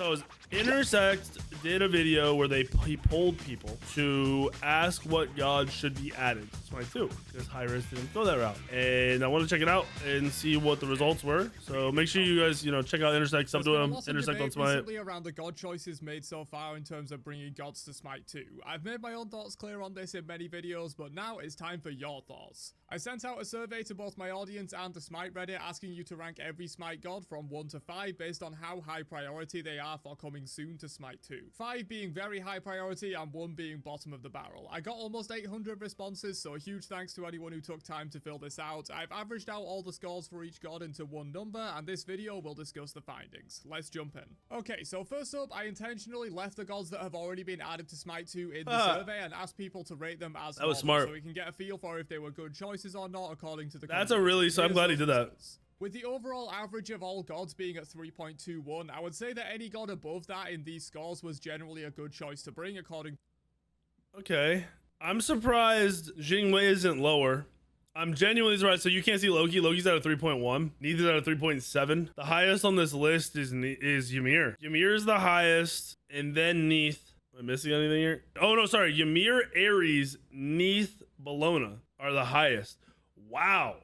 So Intersect did a video where he polled people to ask what gods should be added to Smite 2, because Hi-Rez didn't go that route. And I want to check it out and see what the results were. So make sure you guys, check out Intersect. Stop doing Intersect on Smite. Recently around the god choices made so far in terms of bringing gods to Smite 2. I've made my own thoughts clear on this in many videos, but now it's time for your thoughts. I sent out a survey to both my audience and the Smite Reddit asking you to rank every Smite god from 1 to 5 based on how high priority they are for coming soon to Smite 2. 5 being very high priority and 1 being bottom of the barrel. I got almost 800 responses, so a huge thanks to anyone who took time to fill this out. I've averaged out all the scores for each god into one number, and this video will discuss the findings. Let's jump in. Okay, so first up, I intentionally left the gods that have already been added to Smite 2 in the survey and asked people to rate them as that was smart, so we can get a feel for if they were good choices or not according to the That's a really, so I'm glad he did that. With the overall average of all gods being at 3.21, I would say that any god above that in these scores was generally a good choice to bring according. Okay, I'm surprised Jingwei isn't lower. I'm genuinely surprised. So you can't see Loki. Loki's at a 3.1. Neither's at a 3.7. The highest on this list is Ymir. Ymir is the highest, and then Neith. Am I missing anything here? Oh no, sorry. Ymir, Ares, Neith, Bellona are the highest. Wow.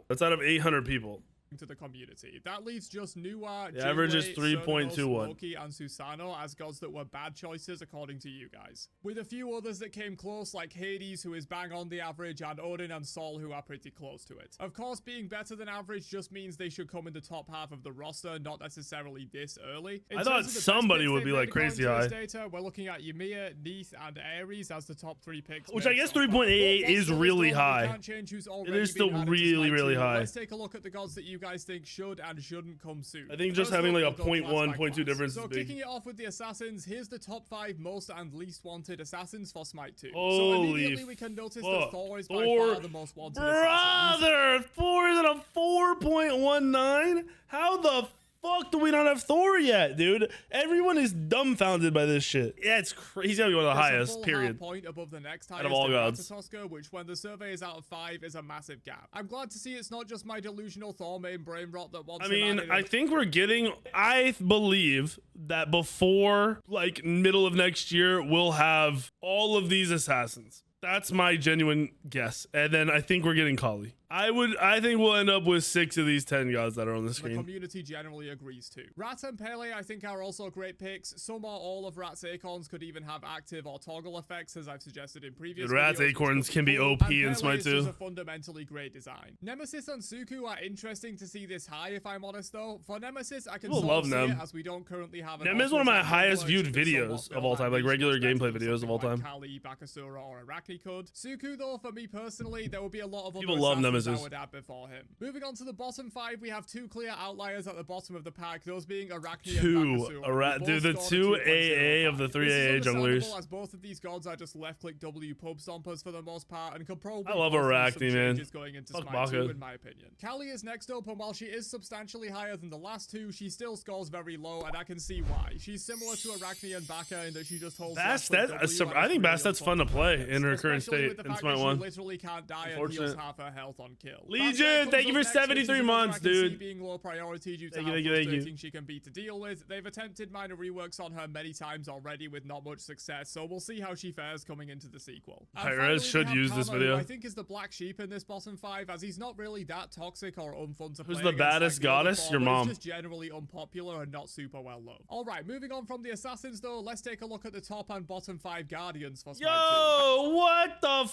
That's out of 800 people. To the community. That leaves just Nuwa, the average is 3.21. Loki, and Susanoo as gods that were bad choices according to you guys. With a few others that came close like Hades, who is bang on the average, and Odin and Sol, who are pretty close to it. Of course, being better than average just means they should come in the top half of the roster, not necessarily this early. I thought somebody would be like crazy high. Data, we're looking at Ymir, Neith, and Ares as the top 3 picks. Which I guess 3.88 is really high. It is still really high. Let's take a look at the gods that you guys think should and shouldn't come soon. I think just having like a 0.1, 0.2 difference so is big. Kicking it off with the assassins, here's the top 5 most and least wanted assassins for Smite 2. Holy so immediately we can notice that Thor is by far the most wanted assassin. Thor is at a 4.19? How the fuck do we not have Thor yet, dude? Everyone is dumbfounded by this shit. Yeah, it's crazy. He's gonna be one of the highest, period. Point above the next out of all gods. Tosca, which when the survey is out of 5 is a massive gap. I'm glad to see it's not just my delusional Thor main brain rot that wants I think we're getting, I believe that before like middle of next year, we'll have all of these assassins. That's my genuine guess. And then I think we're getting Kali. I think we'll end up with 6 of these 10 gods that are on the screen. The community generally agrees too. Rat and Pele I think are also great picks. Some or all of Rat's acorns could even have active or toggle effects, as I've suggested in previous videos. Rat's acorns can be OP in Smite 2. Is a fundamentally great design. Nemesis and Suku are interesting to see this high, if I'm honest though. For Nemesis, I can love them, it, as we don't currently have an Nemesis is one of my highest viewed videos of all time, like regular gameplay videos of all time. Kali, Bakasura, or Arachne could. Suku though, for me personally, there will be a lot of people love Nemesis. I would add before him. Moving on to the bottom 5, we have 2 clear outliers at the bottom of the pack, those being Arachne and Bakasura. Dude, the 2 AA of the 3 AA junglers. As both of these gods are just left-click W pub stompers for the most part, and could probably I love Arachne, man. Going into Smite 2, in my opinion. Kali is next up, and while she is substantially higher than the last 2, she still scores very low, and I can see why. She's similar to Arachne and Baka in that she just holds I think Bastet's fun to play in her current state in Smite 1. Literally can't die and heals half her health on kill. Legion, thank you for 73 months, dude. Being low priority due to how frustrating she can be to deal with. They've attempted minor reworks on her many times already with not much success, so we'll see how she fares coming into the sequel. Hi-Rez should use this video. I think is the black sheep in this bottom 5, as he's not really that toxic or unfun to play. Who's the baddest goddess? Your mom. He's just generally unpopular and not super well loved. Alright, moving on from the assassins though, let's take a look at the top and bottom 5 guardians for Smite 2. Yo, what the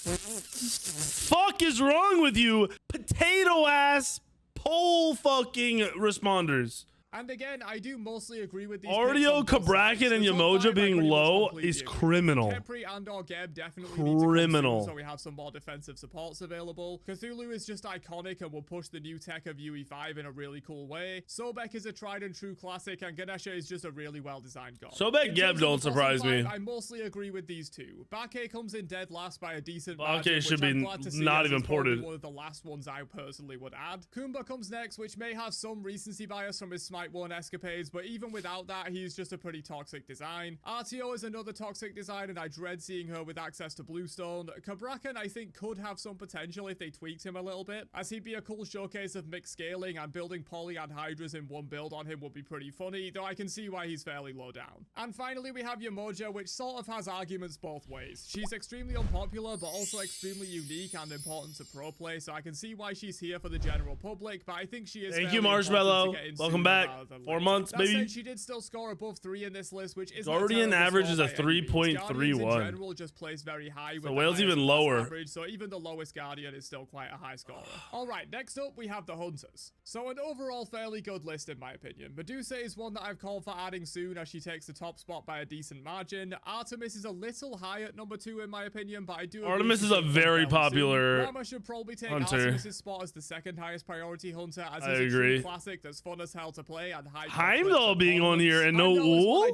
fuck is wrong with you, potato ass pole fucking responders? And again, I do mostly agree with these. Audio, Kabrakan, and Yamoja being low is criminal. Kepri and or Geb definitely criminal. So we have some more defensive supports available. Cthulhu is just iconic and will push the new tech of UE5 in a really cool way. Sobek is a tried and true classic, and Ganesha is just a really well designed god. Sobek Geb don't surprise me. I mostly agree with these 2. Bake comes in dead last by a decent margin, should be not even ported. One of the last ones I personally would add. Kumba comes next, which may have some recency bias from his Smite Smite 1 escapades, but even without that, he's just a pretty toxic design. RTO is another toxic design, and I dread seeing her with access to Bluestone. Kabrakan, I think, could have some potential if they tweaked him a little bit, as he'd be a cool showcase of mixed scaling, and building Poly and Hydras in one build on him would be pretty funny, though I can see why he's fairly low down. And finally, we have Yamoja, which sort of has arguments both ways. She's extremely unpopular, but also extremely unique and important to pro play, so I can see why she's here for the general public, but I think she is. Thank you, Marshmallow. Welcome back. 4 months, baby. Said, she did still score above 3 in this list, which is Guardian average is a 3.31. In general, just plays very high. So Whale's even lower. Average, so even the lowest Guardian is still quite a high scorer. All right, next up we have the Hunters. So an overall fairly good list in my opinion. Medusa is one that I've called for adding soon, as she takes the top spot by a decent margin. Artemis is a little high at number 2 in my opinion, but I do. Artemis is a very popular Rama should probably take hunter. Artemis's spot as the second highest priority hunter, as I it's agree. a true classic that's fun as hell to play and high. Heimdall being on here and no Ull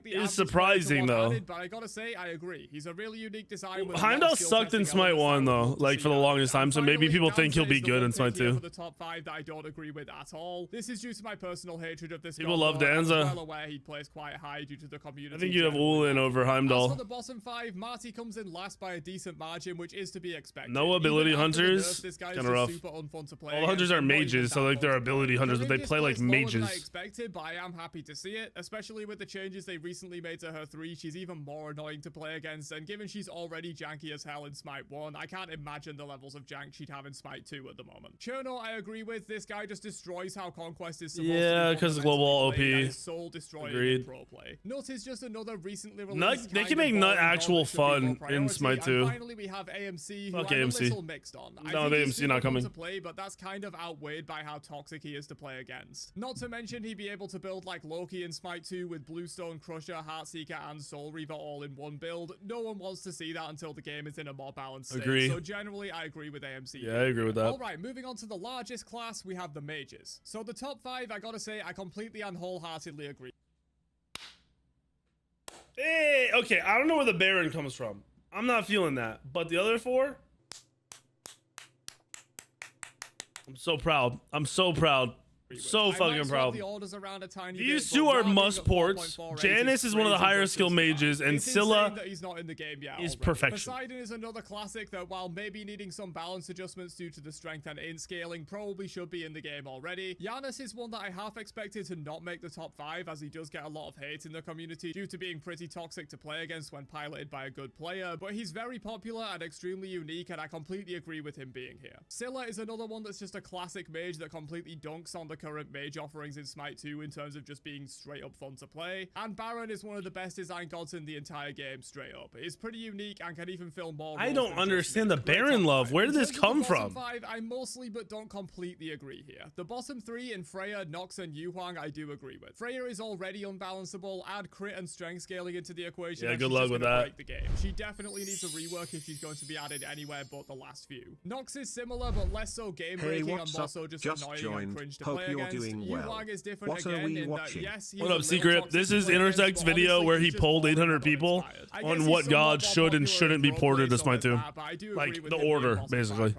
is surprising though. Added, but I gotta say, I agree. He's a really unique design. Heimdall sucked in Smite 1 though, like for the longest time, so maybe people think he'll be good in Smite 2. For the top 5 that I don't agree with at all. This is due to my personal hatred of this. People love Danza. I'm well aware he plays quite high due to the community. I think you have Ulin over Heimdall. As for the bottom 5, Marty comes in last by a decent margin, which is to be expected. No ability Even hunters, this guy is kind of rough. super unfun to play. All the hunters are mages, so like they're ability hunters, but they play like mages. I expected, but I am happy to see it, especially with the changes they recently made to her 3. She's even more annoying to play against, and given she's already janky as hell in Smite 1, I can't imagine the levels of jank she'd have in Smite 2 at the moment. Cherno, I agree with. This guy just destroys how Conquest is supposed to be. Yeah, because global OP. Soul destroying Agreed. pro play. Nut is just another recently released. Nut, they can make Nut actual fun in Smite 2. And finally, we have AMC, who I'm AMC. a little mixed on. No, the AMC not coming to play, but that's kind of outweighed by how toxic he is to play against. Not to mention he'd be able to build like Loki in Smite 2 with Bluestone, Crusher, Heartseeker, and Soul Reaver all in one build. No one wants to see that until the game is in a more balanced state. Agree. So generally, I agree with AMC. Yeah, I agree with that. All right, moving on to the largest class, we have the mages. So the top 5, I gotta say, I completely and wholeheartedly agree. Hey, okay, I don't know where the Baron comes from. I'm not feeling that. But the other 4, I'm so proud. I'm so proud. So fucking proud. These two are must ports. Janice is one of the higher skill mages, and Scylla is perfection. Poseidon is another classic that, while maybe needing some balance adjustments due to the strength and in scaling, probably should be in the game already. Giannis is one that I half expected to not make the top 5, as he does get a lot of hate in the community due to being pretty toxic to play against when piloted by a good player, but he's very popular and extremely unique, and I completely agree with him being here. Scylla is another one that's just a classic mage that completely dunks on the current mage offerings in Smite 2 in terms of just being straight up fun to play. And Baron is one of the best design gods in the entire game, straight up. It's pretty unique and can even fill more. I don't understand the Baron love. Where did this come from? 5, I mostly but don't completely agree here. The bottom 3 in Freya, Nox, and Yuhuang I do agree with. Freya is already unbalanceable. Add crit and strength scaling into the equation. Yeah, good luck with that. Break the game. She definitely needs a rework if she's going to be added anywhere but the last few. Nox is similar but less so game breaking and more so just annoying and cringe to play against. Yuhuang is different What are we watching? Yes, what up, Secret? This is Intersect's video where he polled 800 people on what gods should and shouldn't be ported to Smite 2. Like, the order, basically.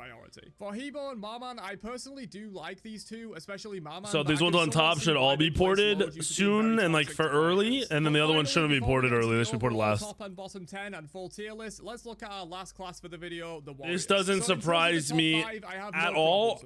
For Hebo and Marman, I personally do like these two, especially Marman. So these ones on top should all be ported soon and like for early, and then the other ones shouldn't be ported early. They should be ported last. Top and bottom 10 and full tier list. Let's look at our last class for the video, the Warriors. This doesn't surprise me at all,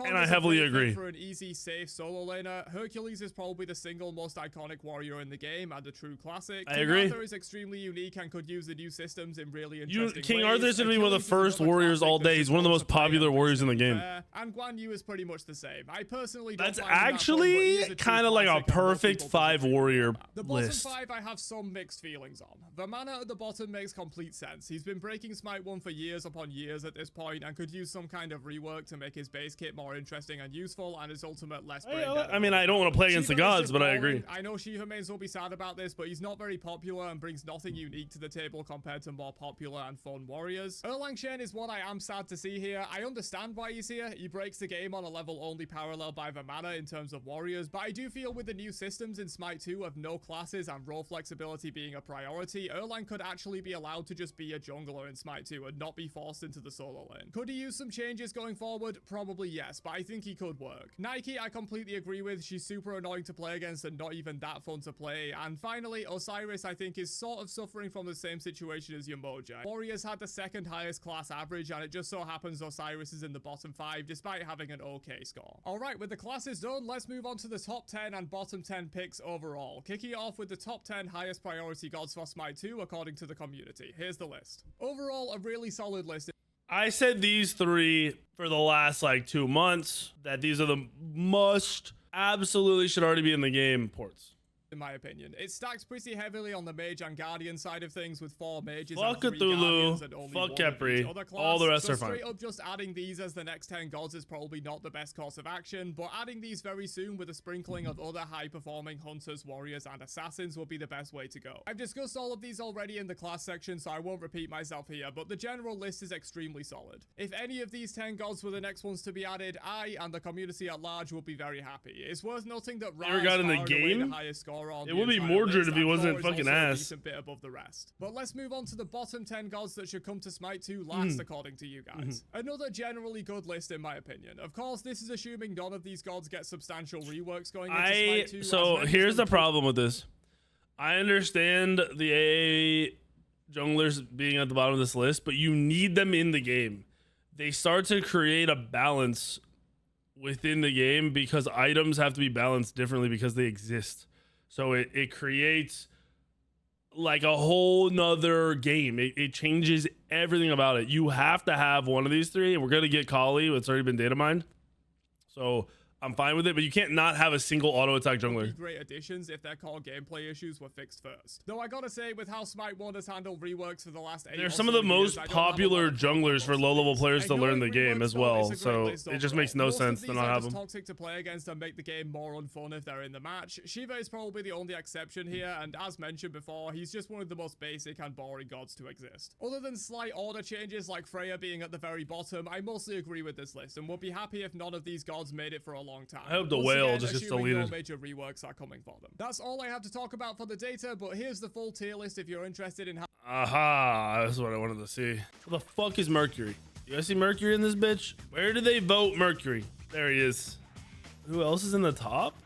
and I heavily agree. For an easy, safe solo laner, Hercules is probably the single most iconic warrior in the game and a true classic. I agree. King Arthur is extremely unique and could use the new systems in really interesting ways. King Arthur is going to be one of the first warriors all day. He's one of the most popular warriors in the game. And Guan Yu is pretty much the same. I personally don't That's find him that actually fun, but kind of like a perfect 5 warrior the list. bottom 5 I have some mixed feelings on. The mana at the bottom makes complete sense. He's been breaking Smite 1 for years upon years at this point and could use some kind of rework to make his base kit more interesting and useful and his ultimate less brain dead. I mean, I don't want to play against the gods, but I agree. I know Shiva mains will be sad about this, but he's not very popular and brings nothing unique to the table compared to more popular and fun warriors. Erlang Shen is one I am sad to see here. I understand why he's here. He breaks the game on a level only paralleled by the mana in terms of warriors, but I do feel with the new systems in Smite 2 of no classes and role flexibility being a priority, Erlang could actually be allowed to just be a jungler in Smite 2 and not be forced into the solo lane. Could he use some changes going forward? Probably yes, but I think he could work. Nike, I completely agree with. She's super annoying to play against and not even that fun to play. And finally, Osiris, I think, is sort of suffering from the same situation as Yamoja. Warriors had the second highest class average, and it just so happens Osiris is in the bottom 5 despite having an okay score. Alright, with the classes done, let's move on to the top 10 and bottom 10 picks overall. Kicking off with the top 10 highest priority gods for Smite 2 according to the community. Here's the list. Overall, a really solid list. I said these 3 for the last like 2 months, that these are the absolutely should already be in the game ports. In my opinion, it stacks pretty heavily on the mage and guardian side of things with 4 mages Fuck and 3 Cthulhu, guardians and only fuck 1 Kepri, other class. all the rest So are fine. straight up just adding these as the next 10 gods is probably not the best course of action, but adding these very soon with a sprinkling of other high performing hunters, warriors and assassins will be the best way to go. I've discussed all of these already in the class section, so I won't repeat myself here, but the general list is extremely solid. If any of these 10 gods were the next ones to be added, I and the community at large will be very happy. It's worth noting that Ra got in the far and away game? the highest scorer on It the would be entire Mordred list, if he and wasn't Thor is fucking also a ass. decent bit above the rest. But let's move on to the bottom 10 gods that should come to Smite 2 last according to you guys. Another generally good list in my opinion. Of course, this is assuming none of these gods get substantial reworks going into Smite 2. So here's the problem with this. I understand the AA junglers being at the bottom of this list, but you need them in the game. They start to create a balance within the game because items have to be balanced differently because they exist. So it creates like a whole nother game. It changes everything about it. You have to have one of these 3, and we're going to get Kali. It's already been data mined. So I'm fine with it, but you can't not have a single auto attack jungler. Great additions if their core gameplay issues were fixed first. Though I gotta say, with how Smite 1 has handled reworks for the last 8 They're or some of so the most years, I don't have a popular lot of junglers for low-level players to learn the game as well. So it just makes no sense to not have them. Toxic to play against and make the game more unfun if they're in the match. Shiva is probably the only exception here, and as mentioned before, he's just one of the most basic and boring gods to exist. Other than slight order changes like Freya being at the very bottom, I mostly agree with this list and would be happy if none of these gods made it for a long time. I hope the Once whale again, just gets assuming no deleted. major reworks are coming for them. That's all I have to talk about for the data, but here's the full tier list if you're interested in how. Aha, that's what I wanted to see. Where the fuck is Mercury? You guys see Mercury in this bitch? Where did they vote Mercury? There he is. Who else is in the top?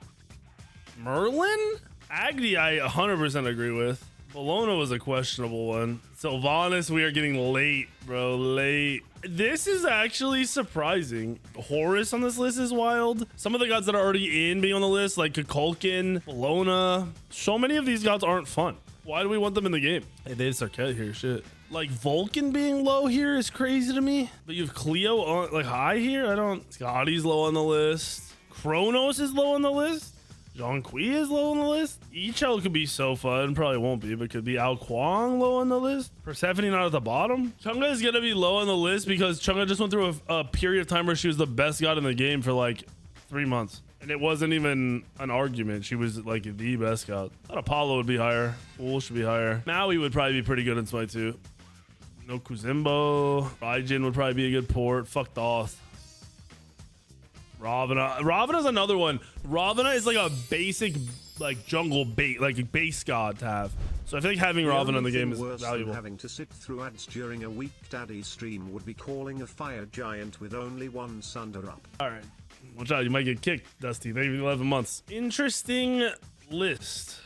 Merlin? Agni, I 100% agree with. Bologna was a questionable one. Sylvanas, we are getting late, bro. Late. This is actually surprising. Horus on this list is wild. Some of the gods that are already in being on the list, like Kukulkan, Bologna. So many of these gods aren't fun. Why do we want them in the game? Hey, they just Sarkhet here, shit. Like Vulcan being low here is crazy to me. But you have Cleo on, like high here. I don't. Scotty's low on the list. Kronos is low on the list. Zhongqi is low on the list. Ichel could be so fun. Probably won't be, but could be Ao Kuang low on the list. Persephone not at the bottom. Chunga is gonna be low on the list because Chunga just went through a period of time where she was the best god in the game for like 3 months. And it wasn't even an argument. She was like the best god. I thought Apollo would be higher. Wool should be higher. Maui would probably be pretty good in Smite 2. No Kuzimbo. Raijin would probably be a good port. Fuck Thoth. Ravana's another one. Ravana is like a basic like jungle bait, like a base god to have. So I feel like having Ravana in the game is valuable. Having to sit through ads during a weak daddy stream would be calling a fire giant with only 1 sunder up. All right, watch out, you might get kicked, Dusty. Maybe 11 months. Interesting list.